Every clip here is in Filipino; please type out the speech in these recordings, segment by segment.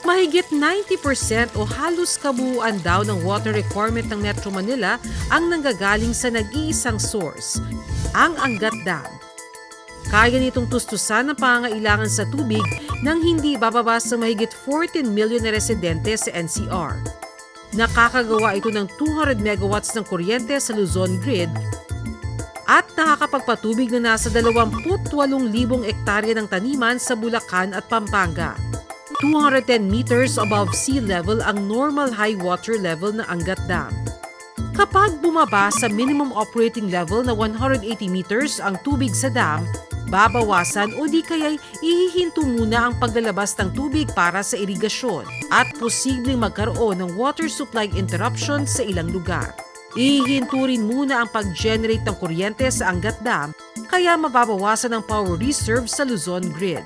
Mahigit 90% o halos kabuuan daw ng water requirement ng Metro Manila ang nanggagaling sa nag-iisang source, ang Angat Dam. Kaya nitong tustusan ang pangangailangan sa tubig nang hindi bababa sa mahigit 14 million na residente sa NCR. Nakakagawa ito ng 200 megawatts ng kuryente sa Luzon Grid at nakakapagpatubig na nasa 28,000 ektarya ng taniman sa Bulacan at Pampanga. 210 meters above sea level ang normal high water level ng Angat Dam. Kapag bumaba sa minimum operating level na 180 meters ang tubig sa dam, babawasan o di kaya'y ihihinto muna ang paglalabas ng tubig para sa irigasyon at posibleng magkaroon ng water supply interruption sa ilang lugar. Ihihinto rin muna ang pag-generate ng kuryente sa Angat Dam kaya mababawasan ang power reserve sa Luzon Grid.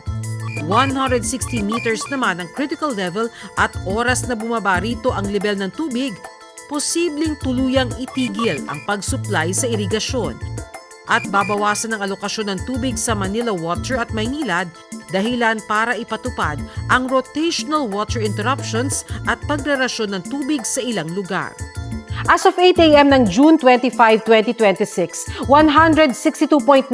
160 meters naman ang critical level at oras na bumaba rito ang level ng tubig, posibleng tuluyang itigil ang pag-supply sa irigasyon at babawasan ang alokasyon ng tubig sa Manila Water at Maynilad dahilan para ipatupad ang rotational water interruptions at pagrarasyon ng tubig sa ilang lugar. As of 8 a.m. ng June 25, 2026, 162.94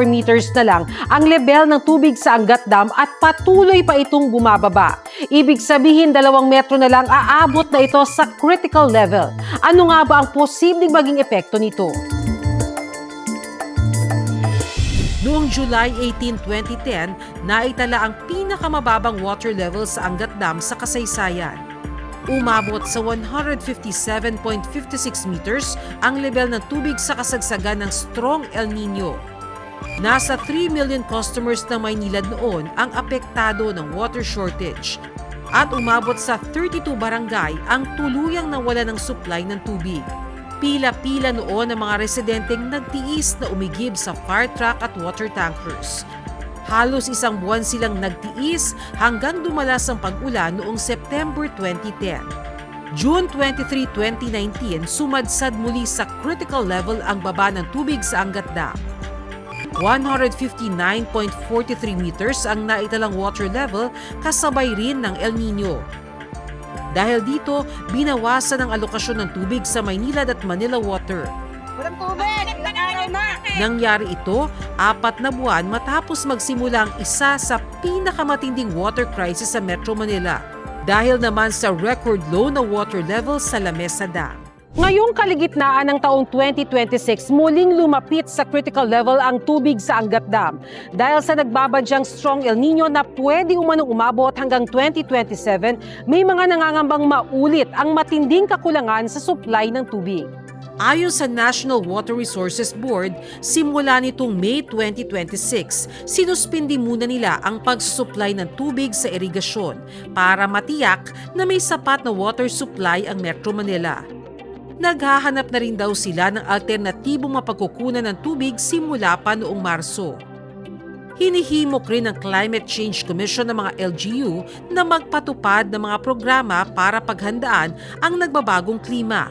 meters na lang ang level ng tubig sa Angat Dam at patuloy pa itong bumababa. Ibig sabihin, 2 metro na lang aabot na ito sa critical level. Ano nga ba ang posibleng maging epekto nito? Noong July 18, 2010, naitala ang pinakamababang water level sa Angat Dam sa kasaysayan. Umabot sa 157.56 meters ang level ng tubig sa kasagsagan ng strong El Nino. Nasa 3 million customers ng Maynilad noon ang apektado ng water shortage at umabot sa 32 barangay ang tuluyang nawala ng supply ng tubig. Pila-pila noon ang mga residenteng nagtiis na umigib sa fire truck at water tankers. Halos 1 buwan silang nagtiis hanggang dumalas ang pag-ulan noong September 2010. June 23, 2019, sumadsad muli sa critical level ang baba ng tubig sa Angat Dam. 159.43 meters ang naitalang water level kasabay rin ng El Nino. Dahil dito, binawasan ang alokasyon ng tubig sa Maynilad at Manila Water. Walang tubig! Nag-araw na! Nangyari ito 4 na buwan matapos magsimula ang isa sa pinakamatinding water crisis sa Metro Manila dahil naman sa record low na water level sa Lamesa Dam. Ngayong kaligitnaan ng taong 2026, muling lumapit sa critical level ang tubig sa Angat Dam dahil sa nagbabadyang strong El Nino na pwede umanong umabot hanggang 2027, may mga nangangambang maulit ang matinding kakulangan sa supply ng tubig. Ayon sa National Water Resources Board, simula nitong May 2026, sinuspindi muna nila ang pagsusupply ng tubig sa irigasyon para matiyak na may sapat na water supply ang Metro Manila. Naghahanap na rin daw sila ng alternatibong mapagkukunan ng tubig simula pa noong Marso. Hinihimok rin ng Climate Change Commission ng mga LGU na magpatupad ng mga programa para paghandaan ang nagbabagong klima,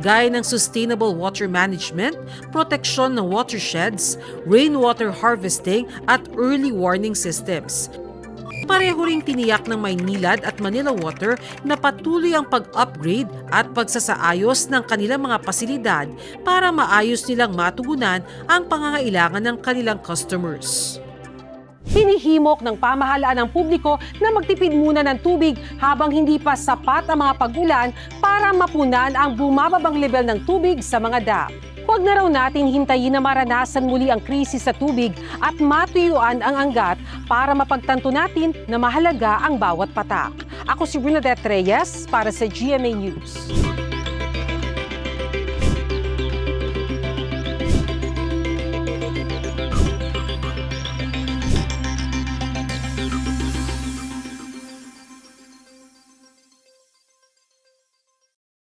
gaya ng sustainable water management, proteksyon ng watersheds, rainwater harvesting at early warning systems. Pareho ring tiniyak ng Maynilad at Manila Water na patuloy ang pag-upgrade at pagsasaayos ng kanilang mga pasilidad para maayos nilang matugunan ang pangangailangan ng kanilang customers. Hinihimok ng pamahalaan ng publiko na magtipid muna ng tubig habang hindi pa sapat ang mga pag-ulan para mapunan ang bumababang level ng tubig sa mga dam. Huwag na raw natin hintayin na maranasan muli ang krisis sa tubig at matuyuan ang Angat para mapagtanto natin na mahalaga ang bawat patak. Ako si Bernadette Reyes para sa GMA News.